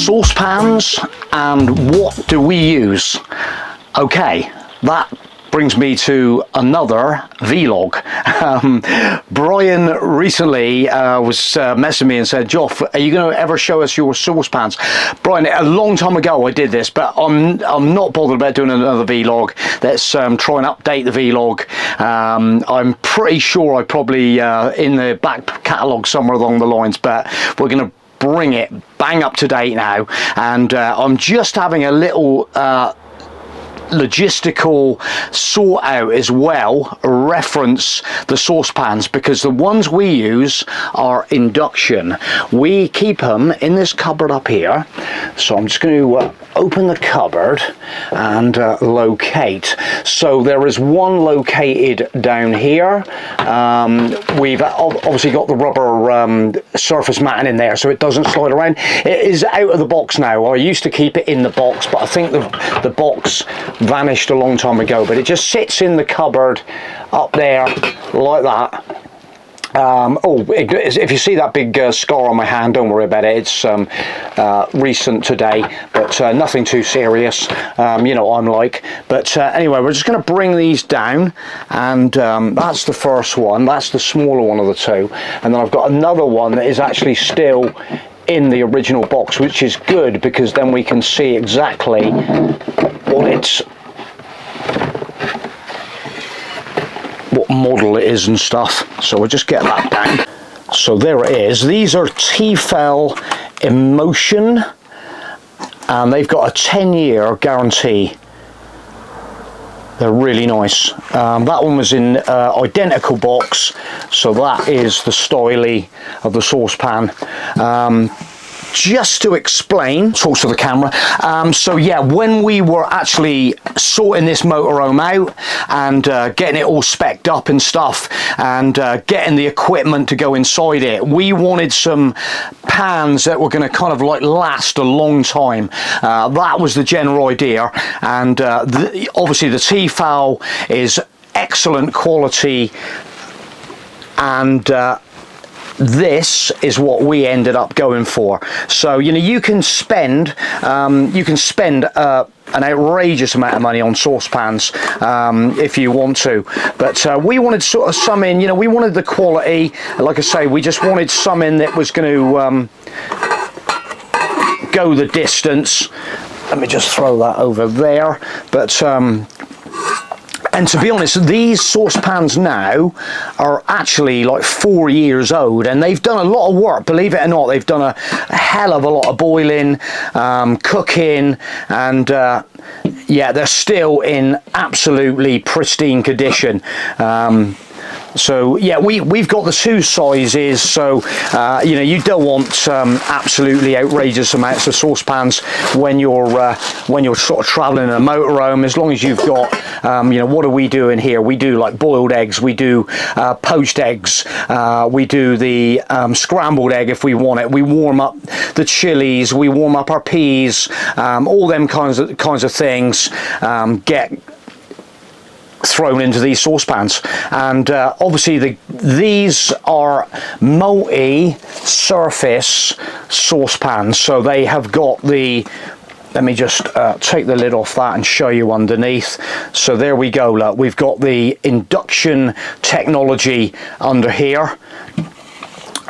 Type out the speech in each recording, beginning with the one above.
saucepans and what do we use? Okay, that brings me to another vlog. Brian recently was messaging me and said, Joff, are you going to ever show us your saucepans? Brian, a long time ago I did this, but I'm not bothered about doing another vlog. Let's try and update the vlog. I'm pretty sure I probably in the back catalogue somewhere along the lines, but we're going to bring it bang up to date now. And I'm just having a little logistical sort out as well, reference the saucepans, because the ones we use are Induction. We keep them in this cupboard up here, so I'm just going to open the cupboard and locate. So there is one located down here. We've obviously got the rubber surface matting in there so it doesn't slide around. It is out of the box now. I used to keep it in the box, but I think the box vanished a long time ago, but it just sits in the cupboard up there like that. If you see that big scar on my hand, don't worry about it. It's recent today, but nothing too serious. You know what I'm like. But anyway, we're just going to bring these down, and that's the first one. That's the smaller one of the two, and then I've got another one that is actually still in the original box, which is good because then we can see exactly what model it is and stuff. So we'll just get that down. So there it is. These are TEFAL Emotion, and they've got a 10-year guarantee. They're really nice. That one was in identical box, so that is the styly of the saucepan. Just to explain, talk to the camera. So yeah, when we were actually sorting this motorhome out and getting it all specced up and stuff, and getting the equipment to go inside it, we wanted some pans that were going to kind of like last a long time. That was the general idea, and obviously the TEFAL is excellent quality, and this is what we ended up going for. So you know, you can spend an outrageous amount of money on saucepans if you want to, but we wanted sort of some in, you know, we wanted the quality. Like I say, we just wanted some in that was going to go the distance. Let me just throw that over there. But and to be honest, these saucepans now are actually like 4 years old, and they've done a lot of work, believe it or not. They've done a hell of a lot of boiling, cooking, and yeah, they're still in absolutely pristine condition. So yeah, we've got the two sizes, so you know, you don't want absolutely outrageous amounts of saucepans when you're sort of traveling in a motorhome. As long as you've got you know, what do we do in here? We do like boiled eggs, we do poached eggs, we do the scrambled egg if we want it, we warm up the chilies, we warm up our peas, all them kinds of things get thrown into these saucepans. And obviously these are multi-surface saucepans, so they have got the, let me just take the lid off that and show you underneath. So there we go, look, we've got the Induction technology under here.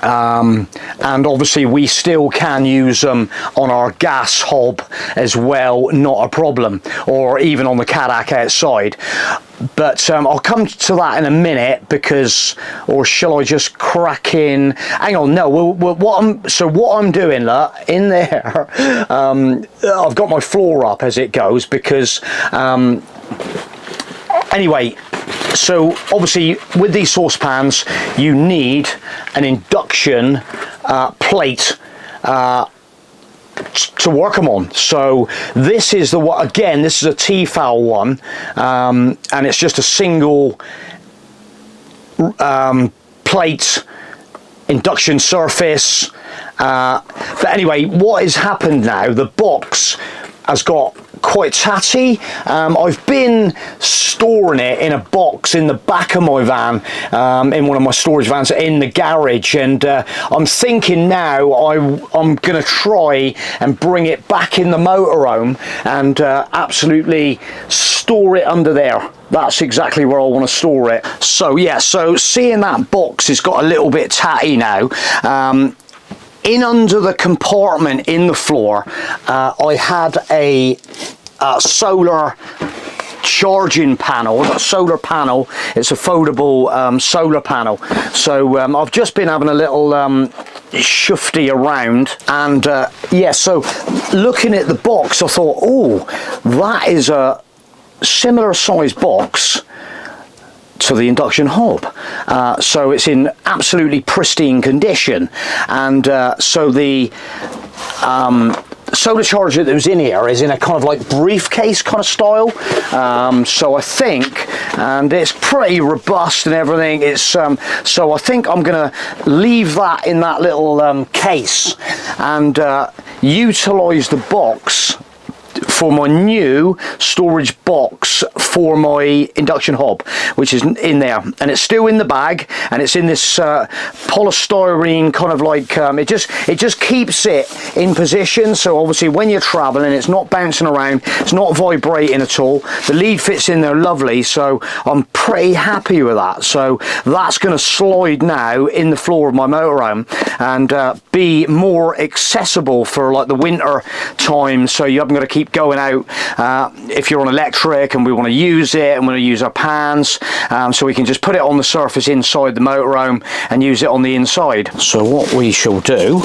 And obviously we still can use them on our gas hob as well, not a problem, or even on the Cadillac outside. But I'll come to that in a minute, because, or shall I just crack in? Hang on, no. What I'm doing, look, in there, I've got my floor up as it goes, because anyway. So obviously with these saucepans you need an induction plate to work them on. So this is the one, again, this is a TEFAL one, and it's just a single plate induction surface. But anyway, what has happened now, the box has got quite tatty. I've been storing it in a box in the back of my van, in one of my storage vans in the garage, and I'm thinking now I'm going to try and bring it back in the motorhome and absolutely store it under there. That's exactly where I want to store it. So yeah, so seeing that box has got a little bit tatty now. In under the compartment in the floor, I had a solar charging panel, a solar panel. It's a foldable solar panel. So I've just been having a little shufty around, and yeah, so looking at the box, I thought, oh, that is a similar size box to the induction hob. So it's in absolutely pristine condition, and so the solar charger that was in here is in a kind of like briefcase kind of style. So I think, and it's pretty robust and everything. It's so I think I'm gonna leave that in that little case and utilize the box for my new storage box for my induction hob, which is in there, and it's still in the bag, and it's in this polystyrene kind of like it just keeps it in position. So obviously when you're traveling, it's not bouncing around, it's not vibrating at all. The lead fits in there lovely, so I'm pretty happy with that. So that's going to slide now in the floor of my motorhome and be more accessible for like the winter time, so you haven't got to keep going out if you're on electric and we want to use it and want to use our pans, so we can just put it on the surface inside the motorhome and use it on the inside. So what we shall do,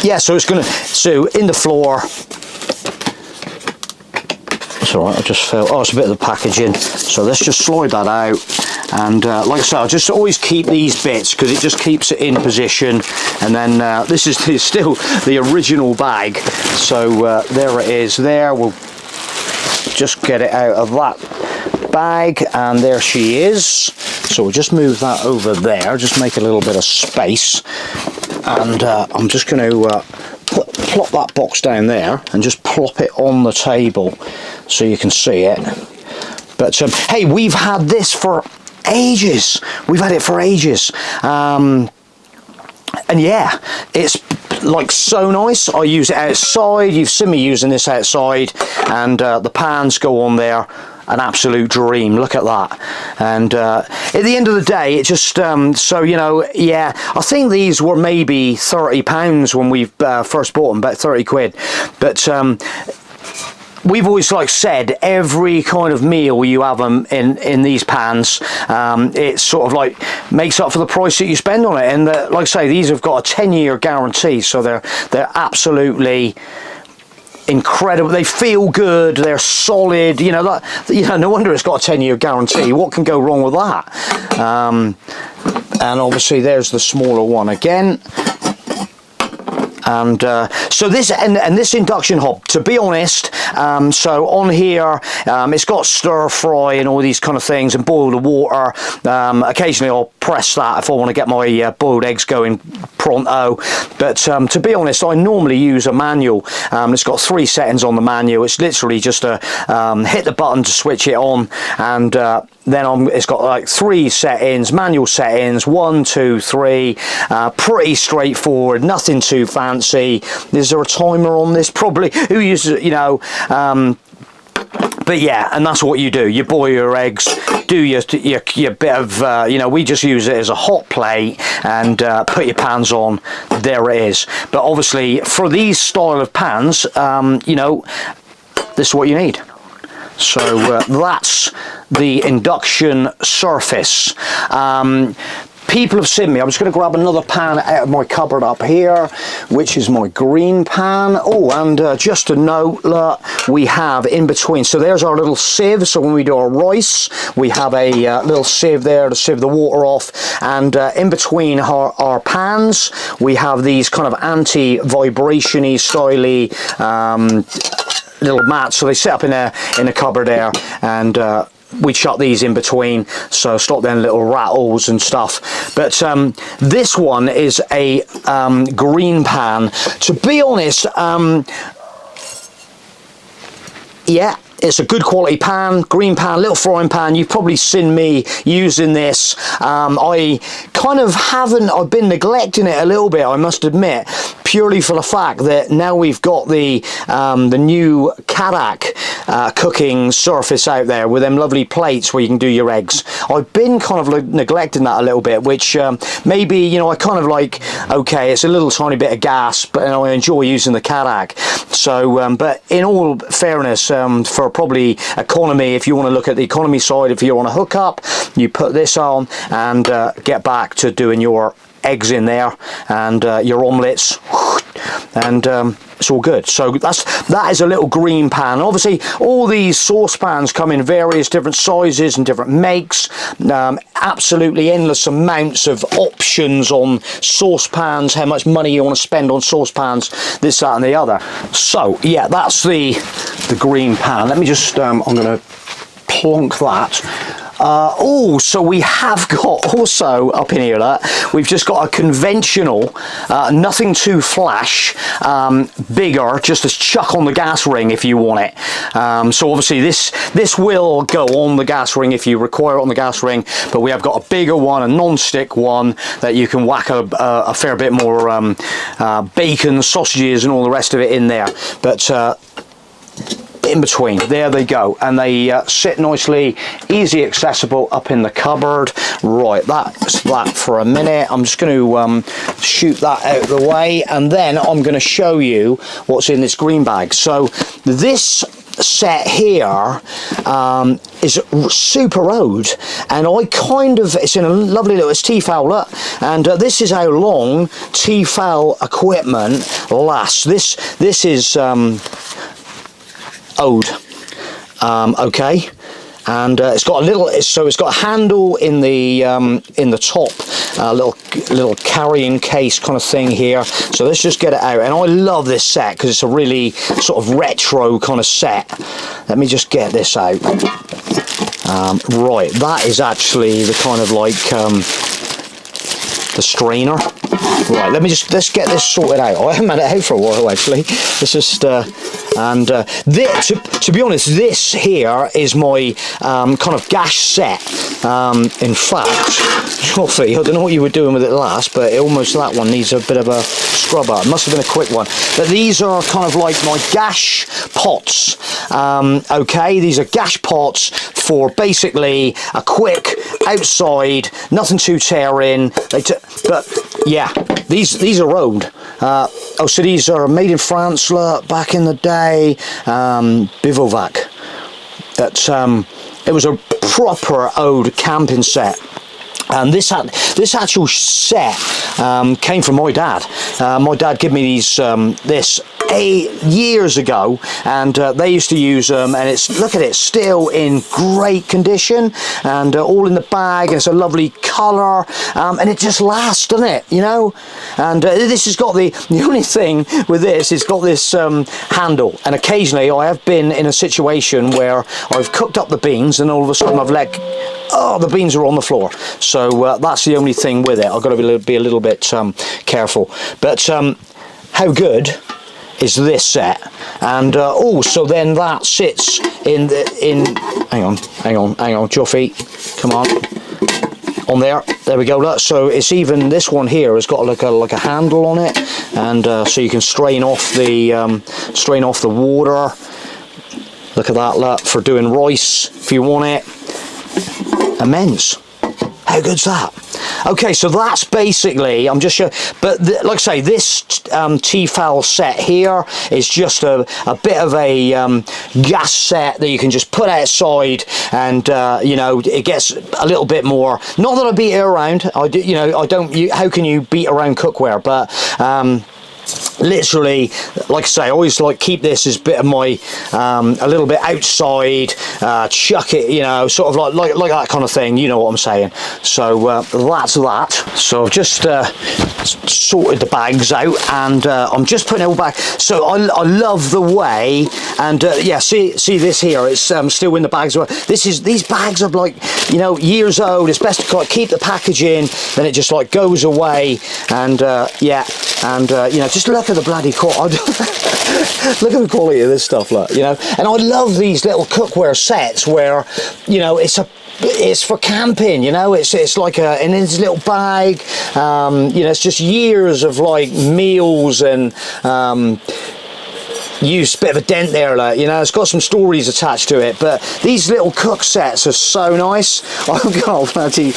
yeah, so it's going to, so in the floor, it's alright, I just felt, oh, it's a bit of the packaging, so let's just slide that out. And like I said, I'll just always keep these bits because it just keeps it in position. And then this is still the original bag, so there it is there. We'll just get it out of that bag, and there she is. So we'll just move that over there, just make a little bit of space, and I'm just going to plop that box down there and just plop it on the table so you can see it. But hey, we've had this for ages. We've had it for ages, and yeah, it's like so nice. I use it outside. You've seen me using this outside, and the pans go on there. An absolute dream. Look at that. And at the end of the day, it just so you know, yeah, I think these were maybe £30 when we first bought them, about 30 quid. But we've always like said, every kind of meal you have them in these pans, it sort of like makes up for the price that you spend on it. And like I say, these have got a 10-year guarantee, so they're absolutely incredible. They feel good, they're solid, you know, that, you know, no wonder it's got a 10-year guarantee. What can go wrong with that? And obviously there's the smaller one again. And so this and this induction hob, to be honest, so on here it's got stir fry and all these kind of things, and boil the water. Occasionally I'll press that if I want to get my boiled eggs going pronto, but to be honest, I normally use a manual. It's got 3 settings on the manual. It's literally just a hit the button to switch it on, and then it's got like 3 settings, manual settings, 1, 2, 3, pretty straightforward, nothing too fancy. Is there a timer on this? Probably. Who uses it, you know? But yeah, and that's what you do. You boil your eggs, do your bit of, you know, we just use it as a hot plate, and put your pans on. There it is. But obviously, for these style of pans, you know, this is what you need. So that's the induction surface. People have seen me. I'm just going to grab another pan out of my cupboard up here, which is my green pan. Oh, and just a note, look, we have in between. So there's our little sieve. So when we do our rice, we have a little sieve there to sieve the water off. And in between our pans, we have these kind of anti-vibration-y, styly little mats. So they sit up in a cupboard there, and we shut these in between, so stop them little rattles and stuff. But this one is a green pan. To be honest, yeah, it's a good quality pan, green pan, little frying pan. You've probably seen me using this. I kind of haven't, I've been neglecting it a little bit, I must admit, purely for the fact that now we've got the new Kadak cooking surface out there with them lovely plates where you can do your eggs. I've been kind of neglecting that a little bit, which maybe, you know, I kind of like, okay, it's a little tiny bit of gas, but I enjoy using the Kadak. So, but in all fairness, for probably economy, if you want to look at the economy side, if you want to hook up, you put this on and get back to doing your eggs in there and your omelettes, and it's all good. So that is a little green pan. Obviously all these saucepans come in various different sizes and different makes, absolutely endless amounts of options on saucepans, how much money you want to spend on saucepans, this, that and the other. So yeah, that's the green pan. Let me just I'm going to plonk that. Oh, so we have got also up in here that we've just got a conventional, nothing too flash, bigger, just to chuck on the gas ring if you want it. So obviously this will go on the gas ring if you require it on the gas ring, but we have got a bigger one, a non-stick one that you can whack a fair bit more bacon, sausages and all the rest of it in there. But in between, there they go, and they sit nicely, easy accessible up in the cupboard. Right, that's that for a minute. I'm just going to shoot that out of the way, and then I'm going to show you what's in this green bag. So this set here is super old, and I kind of, it's in a lovely little, it's TEFAL, look, and this is how long TEFAL equipment lasts. This is old, okay, and it's got a little, so it's got a handle in the top, little carrying case kind of thing here. So let's just get it out, and I love this set because it's a really sort of retro kind of set. Let me just get this out. Right, that is actually the kind of like the strainer. Right, let's get this sorted out. I haven't had it out for a while actually. It's just and to be honest, this here is my kind of gas set. In fact, Joffy, I don't know what you were doing with it last, but that one needs a bit of a scrubber. It must have been a quick one. But these are kind of like my gash pots. Okay, these are gash pots for basically a quick outside, nothing too tearing. But yeah, these are old. Oh, so these are made in France, look, back in the day. Bivovac. It was a proper old camping set. And this actual set came from my dad. My dad gave me these this 8 years ago, and they used to use them, and it's, look at it, still in great condition, and all in the bag, and it's a lovely colour, and it just lasts, doesn't it, you know? And this has got the only thing with this, it's got this handle, and occasionally I have been in a situation where I've cooked up the beans and all of a sudden I've let, oh, the beans are on the floor. So that's the only thing with it. I've got to be a little bit careful. But how good is this set? And so then that sits in hang on Joffy, come on there we go. Look, so it's even, this one here has got like a handle on it, and so you can strain off the water. Look at that, look, for doing rice if you want it. Immense. How good's that? Okay, so that's basically, I'm just showing, but like I say, this TEFAL set here is just a bit of a gas set that you can just put outside, and you know, it gets a little bit more, not that I beat it around, how can you beat around cookware, but literally, like I say, I always like keep this as a bit of my a little bit outside, chuck it, you know, sort of like that kind of thing, you know what I'm saying. So that's that. So I've just sorted the bags out, and I'm just putting it all back. So I love the way, and yeah, see this here, it's still in the bags. These bags are like, you know, years old. It's best to like keep the package in, then it just like goes away, and yeah, and you know, just look at at the bloody quality. Look at the quality of this stuff, look, you know. And I love these little cookware sets where, you know, it's for camping, you know. It's like in this little bag. You know, it's just years of like meals and used a bit of a dent there, like, you know. It's got some stories attached to it, but these little cook sets are so nice. I've got bloody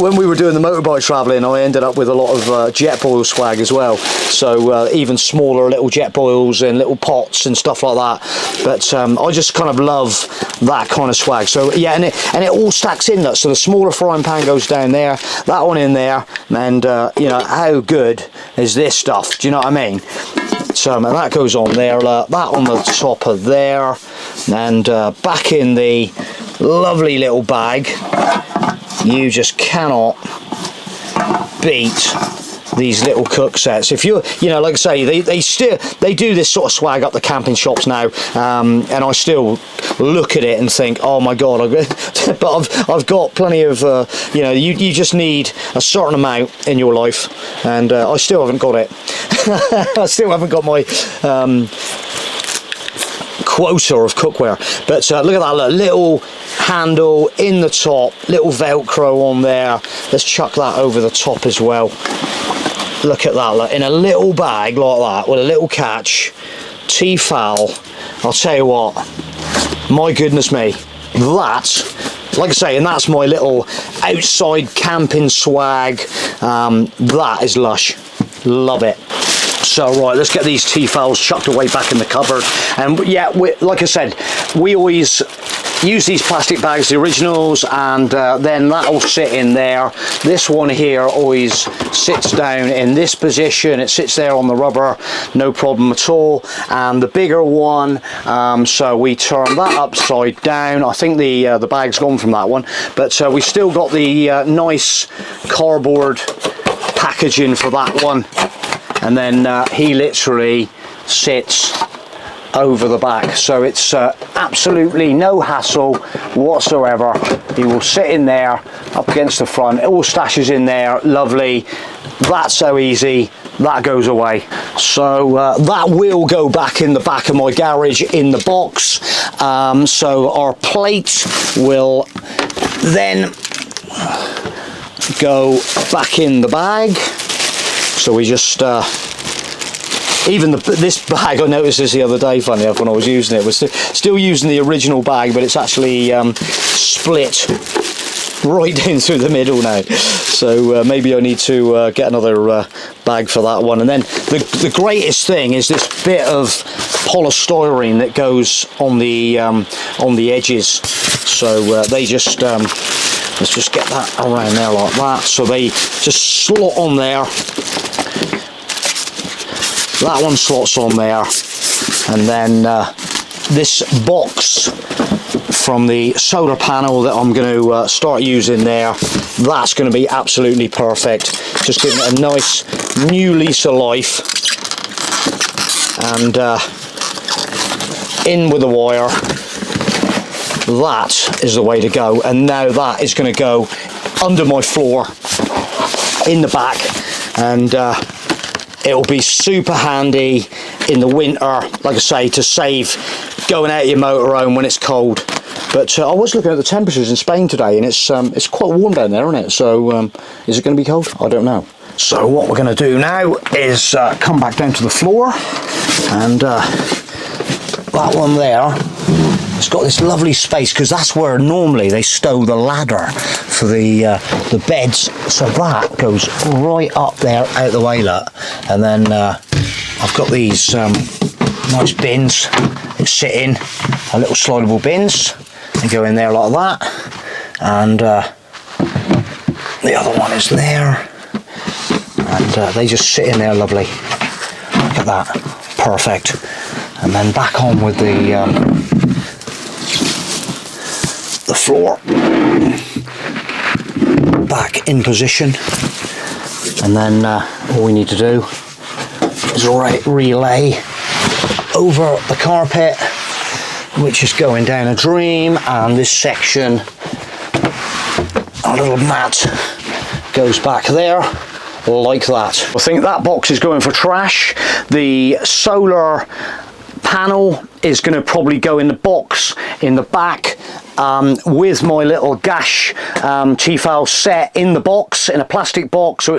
when we were doing the motorbike travelling, I ended up with a lot of jet boil swag as well, so even smaller little jet boils and little pots and stuff like that. But I just kind of love that kind of swag. So yeah, and it all stacks in that. So the smaller frying pan goes down there, that one in there, and you know, how good is this stuff? Do you know what I mean? So and that goes on there, that on the top of there, and back in the lovely little bag. You just cannot beat these little cook sets. If you know, like I say, they do this sort of swag up the camping shops now, and I still look at it and think, oh my god, but I've got plenty of you know, you just need a certain amount in your life, and I still haven't got it. I still haven't got my quota of cookware. But look at that little handle in the top, little velcro on there. Let's chuck that over the top as well. Look at that, look, in a little bag like that with a little catch. TEFAL. I'll tell you what, my goodness me, that, like I say, and that's my little outside camping swag. That is lush. Love it. So right, let's get these TEFALs chucked away back in the cupboard. And yeah, like I said, we always use these plastic bags, the originals, and then that'll sit in there. This one here always sits down in this position. It sits there on the rubber, no problem at all. And the bigger one, so we turn that upside down. I think the bag's gone from that one, but we still got the nice cardboard packaging for that one. And then he literally sits over the back, so it's absolutely no hassle whatsoever. He will sit in there up against the front. It all stashes in there, lovely. That's so easy. That goes away. So that will go back in the back of my garage in the box. So our plate will then go back in the bag. So we just even this bag, I noticed this the other day, funny enough, when I was using it, was still using the original bag, but it's actually split right down through the middle now. So maybe I need to get another bag for that one. And then the greatest thing is this bit of polystyrene that goes on the edges. So they just let's just get that around there like that. So they just slot on there. That one slots on there, and then this box from the solar panel that I'm going to start using there, that's going to be absolutely perfect. Just giving it a nice new lease of life, and in with the wire. That is the way to go. And now that is going to go under my floor in the back, and it'll be super handy in the winter, like I say, to save going out your motorhome when it's cold. But I was looking at the temperatures in Spain today, and it's quite warm down there, isn't it? So is it going to be cold? I don't know. So what we're going to do now is come back down to the floor, and that one there, it's got this lovely space, because that's where normally they stow the ladder for the beds. So that goes right up there out the way, look. And then I've got these nice bins that sit in, little slidable bins, and go in there like that. And the other one is there, and they just sit in there lovely. Look at that, perfect. And then back on with the floor, back in position, and then all we need to do is relay over the carpet, which is going down a dream, and this section, our little mat, goes back there, like that. I think that box is going for trash. The solar panel is going to probably go in the box in the back, with my little gash TEFAL set in the box, in a plastic box, so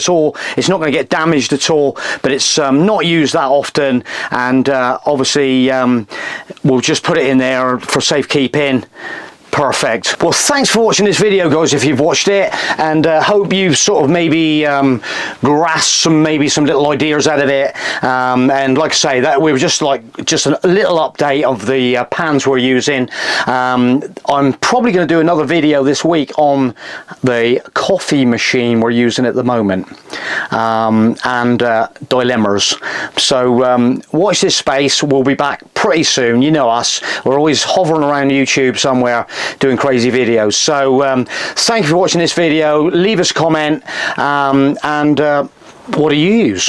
it's not going to get damaged at all, but it's not used that often, and obviously we'll just put it in there for safekeeping. Perfect. Well, thanks for watching this video, guys, if you've watched it, and hope you've sort of maybe grasped some little ideas out of it, and like I say, that we were just a little update of the pans we're using. I'm probably going to do another video this week on the coffee machine we're using at the moment, and dilemmas. So watch this space. We'll be back pretty soon. You know us, we're always hovering around YouTube somewhere doing crazy videos. So thank you for watching this video. Leave us a comment, and what do you use?